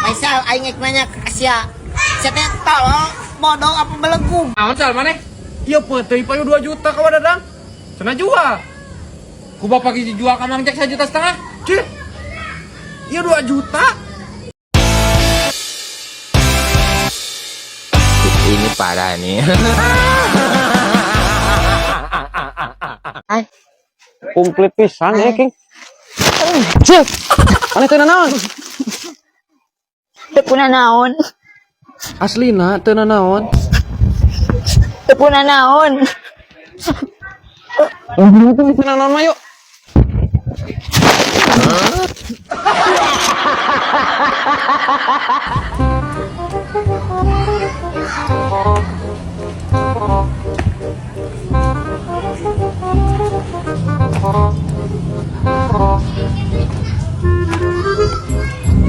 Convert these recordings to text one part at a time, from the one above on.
Faisal aing ek nanya ke Asia. Saya tolong bodoh apa belenggu. Naon sal maneh? Ieu peuting payu 2 juta ka Dadang. Cenah jual. Ku bapak gizi jual ka Mang Jack 1,5 juta. Cih. Ieu 2 juta. Ini parah nih. Komplit pisan ya, King. Cek. Mana teu naon? Teu puna naon. Aslina teu naon. Teu puna naon. Teu naon mah yuk.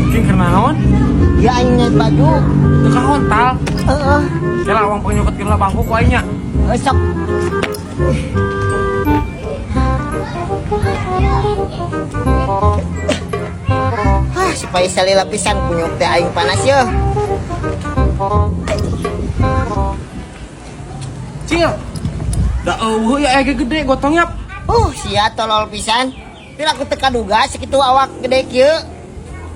King kenaon? Ya aing nyet baju. Teu ka hontal. Heeh. Kela awang penyokotkeun lah bangku ku aing nya. Sok. Supaya sali lapisan kunyuk teh aing panas ya. Cil. Da eueuh ya ege gede gotongnya. Sia tolol pisan. Pila aku teu kaduga sakitu awak gede kieu.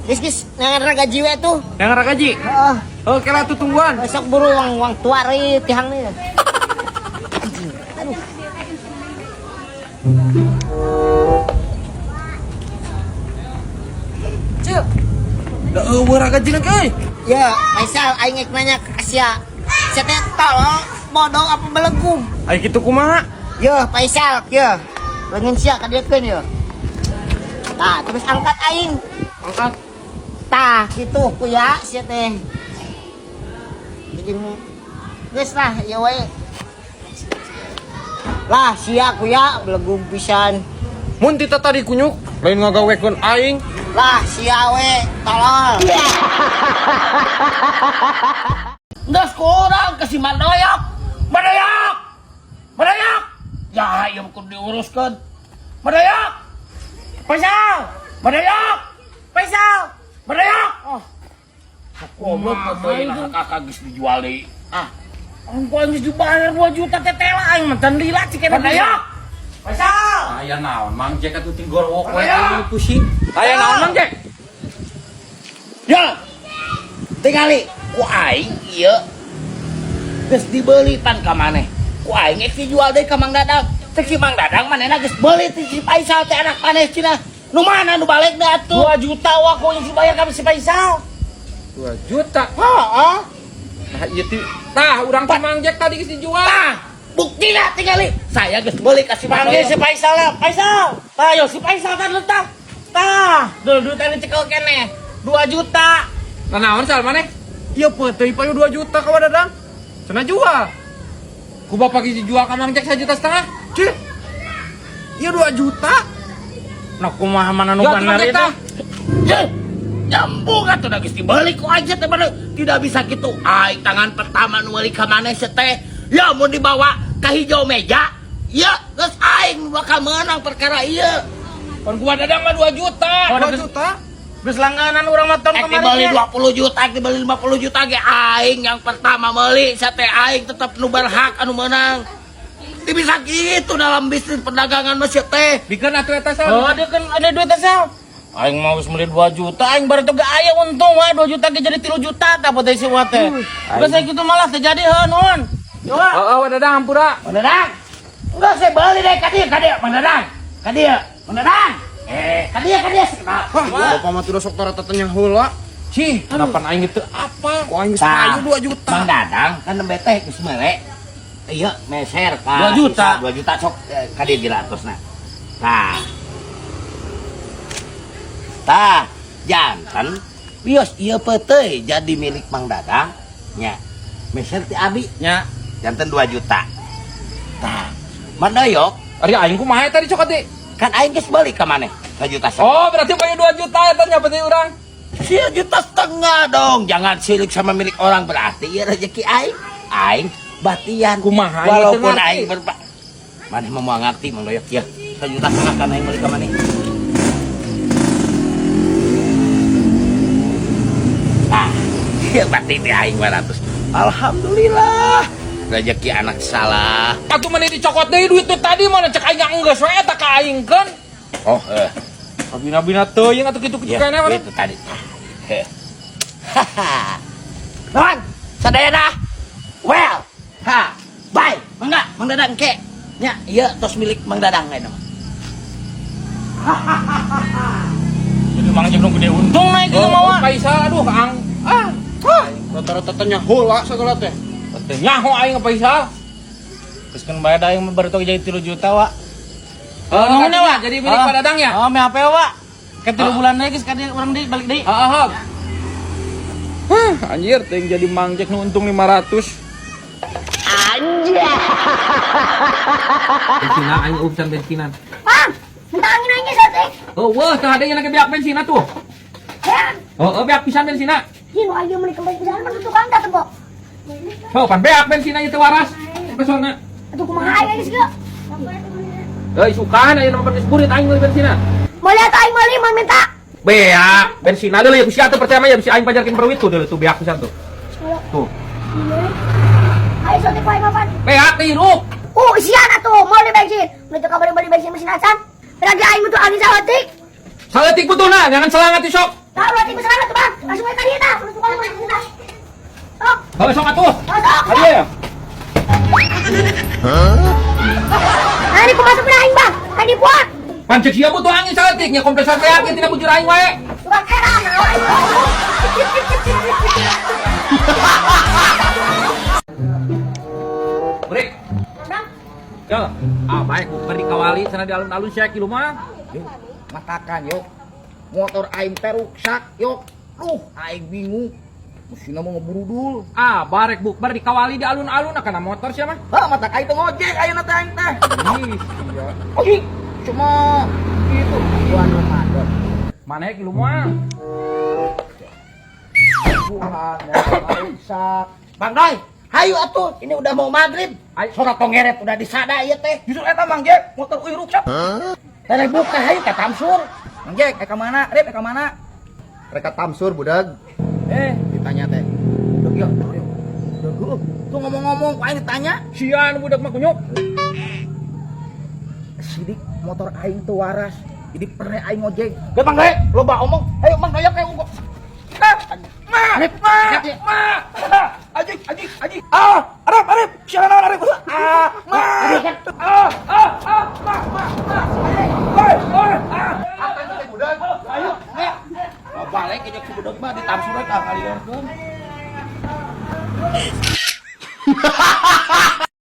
Geus nangan gaji we tuh. Yang gaji. Heeh. Oh, kela tuh tungguan. Sok buru wang tua reuy tihang nih. Aduh. Cil. Da eueuh gaji euy. Ya, Faisal aing ek nanya ke Asia. Saya teh tolong bodoh apa belenggu. Ai kitu kumaha? Ya, Faisal, ya. Leungin sia ka dieukeun ya. Tah, terus angkat aing. Angkat. Tah, kitu kuya sia teh. Jadi geus lah, ya we. Lah, sia kuya belenggu pisan. Mun tita tadi kunyuk, lain ngagawekeun aing. Lah, sia we, tolol. Nggak kurang kasih mandoyak, mandoyak, mandoyak. Ya, yang kudu diuruskan. Mandoyak, Faisal, mandoyak, Faisal, mandoyak. Oh, goblok pemain kakak geus dijual deui. Angko geus dibayar 2 juta tetela aing mantan lila cikeun mandoyak. Faisal. Aya naon Mang Jack atuh tinggor wok we pusing. Aya naon Mang Jack? Ya, tingali ku aing ieu geus dibeli pan ka maneh. Ku aing geus dijual deui ka Mang Dadang. Teh si Mang Dadang manehna geus beuli ti si Faisal teh anak maneh cenah. Nu mana nu balik da atuh? 2 juta waku yang dibayar ka si Faisal. 2 juta. Heeh. Nah ieu teh tah urang teh Mang Jack tadi geus dijual. Tah, buktina tingali saya geus beuli ka si Panggil si Faisal lah. Faisal. Ayo si Faisal kan letak. Tah, duit tadi cekel keneh. 2 juta. Nah naon sal maneh? Ieu peuting payu 2 juta ka Dadang. Cenah jual. Ku bapak gizi jual ka Mang Jack 1,5 juta. Cih. Ieu 2 juta. Nah kumaha mana nu bener itu? Nyambung atuh da geus dibeli ku aja teh bener. Tidak bisa kitu. Ai tangan pertama nu meuli ka maneh teh. Ya mun dibawa ka hijau meja, ya geus aing bakal menang perkara ieu. Pan gua Dadang mah 2 juta. 2 juta. Geus langganan urang mah tahun kemarin. Dibeli 20 juta, dibeli 50 juta ge aing yang pertama meuli teh aing tetep nu berhak anu menang. Ti bisa gitu dalam bisnis perdagangan mah teh. Dikeun atuh eta sal. Oh, dia kan ada duit asal. Aing mau geus meuli 2 juta, aing baru teh aya untung mah 2 juta ge jadi 3 juta tah potensi mah teh. Geus kitu malah terjadi heuh. Coba. Heeh Dadang hampura. Mang Dadang. Enggak saya beli deh ka dieu, Mang Dadang. Ka dieu, Mang Dadang. Ka dieu. Bapak mah tidak sok tara tetenya heula. Cih, harapan aing itu apa? Kok aing geus payu 2 juta. Mang Dadang kan nembe teh geus mere. Iya, meser ka 2 juta. 2 juta sok ka dieu gilatosna. Tah, jantan bios ieu peuteuy jadi milik Mang Dadang nya. Meser ti abi Nya, jantan 2 juta. Tah, mandoyok ari aing kumaha eta dicokot deui? kan aing geus beli ka maneh 2 juta. Oh, berarti payu 2 juta eta nya berarti urang. 1,5 juta dong. Jangan silik sama milik orang berarti ieu rezeki aing. Aing batian Kumaha walaupun ngerti. aing berpa. Maneh mau ngerti Mang Doyok ya. 1,5 juta kan aing beli ka maneh. Berarti di aing 200. Alhamdulillah. Rezeki anak salah. Atuh mana dicokot deui duit teh tadi mana cek aing enggeus we eta ka aing kan. Oh, Abina-bina teuing atuh kitu-kitu kana mana. itu tadi. Non, sadayana. Well, bye. Mangga, Mang Dadang ke. Nya, ieu tos milik Mang Dadang we no. Jadi mang jeung gede untung naik kitu mah. Paisa aduh ang. Rata-rata tanya heula segala teh. Teu nyaho aing paisa. Terus kan bayar aing baru tong jadi 3 juta, Wak. Nuhun ya, Wak. Jadi milik Pak Dadang ya? Oh, me HP, Wak. Kan 3 bulan lagi sekali orang deui balik deui. Heeh. Anjir, teh jadi mangjek nu untung 500. Bensinan aing urusan bensinan. Mentangin aja sate. Oh, wah, tah ada yang lagi biak bensin atuh. Ya, Oh, biak pisan bensin. gino aja mau dikembali ke sana tukang datang kok. So, pan beak bensin aja teu waras. Pesona. Aduh kumaha aya geus geu. Euy, sukaan aya nu pakai burit aing meuli bensin. Mau lihat aing meuli mau minta. Beak bensin deui ya bisa atuh percaya mah ya bisa aing pajarkeun perwit tuh deui tuh beak pisan tuh. Tuh. Ayo sate poe mapan. Beak teh hirup. Isian atuh mau di bensin. Mun teu kabari beli bensin mesin acan. Lagi aing butuh ahli sawetik. Saletik betulna, jangan selangat di sok. Tahu berarti besaran tuh, Bang. Langsung aja tadi eta. Langsung kalau mesin acan. Sok, Kalau sok atuh. masuk. Hadi ya. Nah, ini masuk ke aing, Bang. Tadi buat. Pancek sia butuh angin saletiknya kompresor beak yang tidak bujur aing wae. Tukang heran. Break. Bang, Ya, baik beri kawali sana di alun-alun sia kilu mah. Yuk, matakan yuk. Motor aing teh rusak yuk. Aing bingung. Mesinna mau ngeburudul. Barek bu, bari dikawali di alun-alun akan motor sia mah. Matak aing teh ngojek ayeuna teh aing teh. Ih, sia. Ojek. Cuma gitu. Bulan Ramadan. Mana ya kilu mah? Bulan rusak. Bang Doy, hayu atuh. Ini udah mau maghrib. Ayo. Sorak tongeret udah disada ieu teh. Justru eta Mang Jek, motor euy rusak. Teh buka hayu ka Tamsur. Mang Jek, ka mana? Rep ka mana? Mereka tamsur budak. Ditanya teh. Udah yuk. Udah tuh ngomong-ngomong, kok aing ditanya. Sian budak mah kunyuk. Sidik motor aing tuh waras. Jadi pernah aing ngojek. Ge Mang Doy, loba omong. Ayo Mang Doy kayak unggul. Arif. Ajik. Arif. Siapa Arif? Balik aja ke budak mah ditamsuran kali ordeun.